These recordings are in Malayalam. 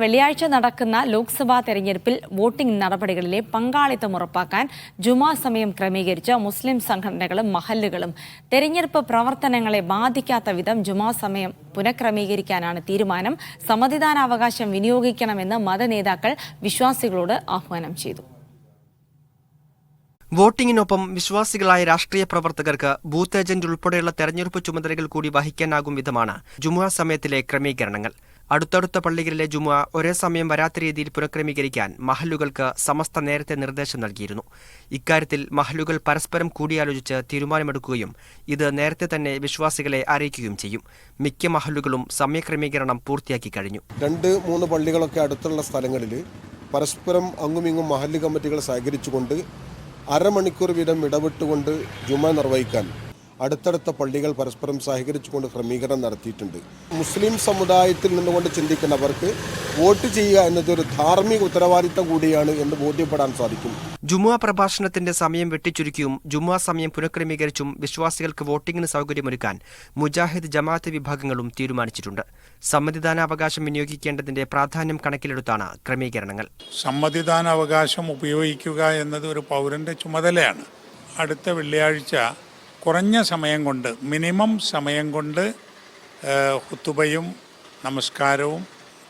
വെള്ളിയാഴ്ച നടക്കുന്ന ലോക്സഭാ തെരഞ്ഞെടുപ്പിൽ വോട്ടിംഗ് നടപടികളിലെ പങ്കാളിത്തം ഉറപ്പാക്കാൻ ജുമാ സമയം ക്രമീകരിച്ച മുസ്ലിം സംഘടനകളും മഹല്ലുകളും തെരഞ്ഞെടുപ്പ് പ്രവർത്തനങ്ങളെ ബാധിക്കാത്ത വിധം ജുമാ സമയം പുനഃക്രമീകരിക്കാനാണ് തീരുമാനം. സമ്മതിദാനാവകാശം വിനിയോഗിക്കണമെന്ന് മതനേതാക്കൾ വിശ്വാസികളോട് ആഹ്വാനം ചെയ്തു. വോട്ടിംഗിനൊപ്പം വിശ്വാസികളായ രാഷ്ട്രീയ പ്രവർത്തകർക്ക് ബൂത്ത് ഏജന്റ് ഉൾപ്പെടെയുള്ള തെരഞ്ഞെടുപ്പ് ചുമതലകൾ കൂടി വഹിക്കാനാകും വിധമാണ് ജുമുഅ സമയത്തിലെ ക്രമീകരണങ്ങൾ. അടുത്തടുത്ത പള്ളികളിലെ ജുമുഅ ഒരേ സമയം വരാത്ത രീതിയിൽ പുനഃക്രമീകരിക്കാൻ മഹല്ലുകൾക്ക് സമസ്ത നേരത്തെ നിർദ്ദേശം നൽകിയിരുന്നു. ഇക്കാര്യത്തിൽ മഹല്ലുകൾ പരസ്പരം കൂടിയാലോചിച്ച് തീരുമാനമെടുക്കുകയും ഇത് നേരത്തെ തന്നെ വിശ്വാസികളെ അറിയിക്കുകയും ചെയ്യും. മിക്ക മഹല്ലുകളും സമയക്രമീകരണം പൂർത്തിയാക്കി കഴിഞ്ഞു. 2-3 പള്ളികളൊക്കെ അടുത്തുള്ള സ്ഥലങ്ങളിൽ പരസ്പരം അങ്ങുമിങ്ങും മഹല്ല് കമ്മിറ്റികൾ സഹകരിച്ചുകൊണ്ട് അരമണിക്കൂർ വീതം ഇടവിട്ടുകൊണ്ട് ജുമ നിർവഹിക്കാൻ അടുത്തടുത്ത പള്ളികൾ പരസ്പരം സഹകരിച്ചുകൊണ്ട് ക്രമീകരണം നടത്തിയിട്ടുണ്ട്. മുസ്ലിം സമുദായത്തിൽ നിന്നുകൊണ്ട് ചിന്തിക്കുന്നവർക്ക് വോട്ട് ചെയ്യുക എന്നതൊരു ധാർമ്മിക ഉത്തരവാദിത്തം കൂടിയാണ് എന്ന് ബോധ്യപ്പെടാൻ സാധിക്കും. ജുമുഅ പ്രഭാഷണത്തിന്റെ സമയം വെട്ടിച്ചുരുക്കിയും ജുമുഅ സമയം പുനഃക്രമീകരിച്ചും വിശ്വാസികൾക്ക് വോട്ടിംഗിന് സൗകര്യമൊരുക്കാൻ മുജാഹിദ് ജമാഅത്ത് വിഭാഗങ്ങളും തീരുമാനിച്ചിട്ടുണ്ട്. സമ്മതിദാനാവകാശം വിനിയോഗിക്കേണ്ടതിന്റെ പ്രാധാന്യം കണക്കിലെടുത്താണ് ക്രമീകരണങ്ങൾ. സമ്മതിദാനാവകാശം ഉപയോഗിക്കുക എന്നത് ഒരു പൗരന്റെ ചുമതലയാണ്. അടുത്ത വെള്ളിയാഴ്ച കുറഞ്ഞ സമയം കൊണ്ട്, മിനിമം സമയം കൊണ്ട് ഖുതുബയും നമസ്കാരവും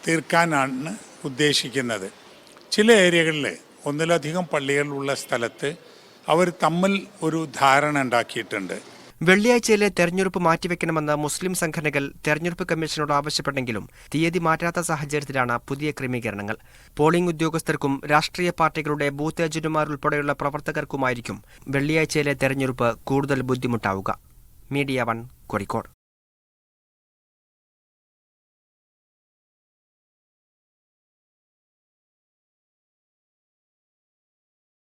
തീർക്കാനാണ് ഉദ്ദേശിക്കുന്നത്. ചില ഏരിയകളിൽ ഒന്നിലധികം പള്ളികളുള്ള സ്ഥലത്ത് അവർ തമ്മിൽ ഒരു ധാരണ ഉണ്ടാക്കിയിട്ടുണ്ട്. വെള്ളിയാഴ്ചയിലെ തെരഞ്ഞെടുപ്പ് മാറ്റിവെക്കണമെന്ന് മുസ്ലിം സംഘടനകൾ തെരഞ്ഞെടുപ്പ് കമ്മീഷനോട് ആവശ്യപ്പെട്ടെങ്കിലും തീയതി മാറ്റാത്ത സാഹചര്യത്തിലാണ് പുതിയ ക്രമീകരണങ്ങൾ. പോളിംഗ് ഉദ്യോഗസ്ഥർക്കും രാഷ്ട്രീയ പാർട്ടികളുടെ ബൂത്ത് ഏജന്റുമാർ ഉൾപ്പെടെയുള്ള പ്രവർത്തകർക്കുമായിരിക്കും വെള്ളിയാഴ്ചയിലെ തെരഞ്ഞെടുപ്പ് കൂടുതൽ ബുദ്ധിമുട്ടാവുക. മീഡിയ 1 കോഴിക്കോട്.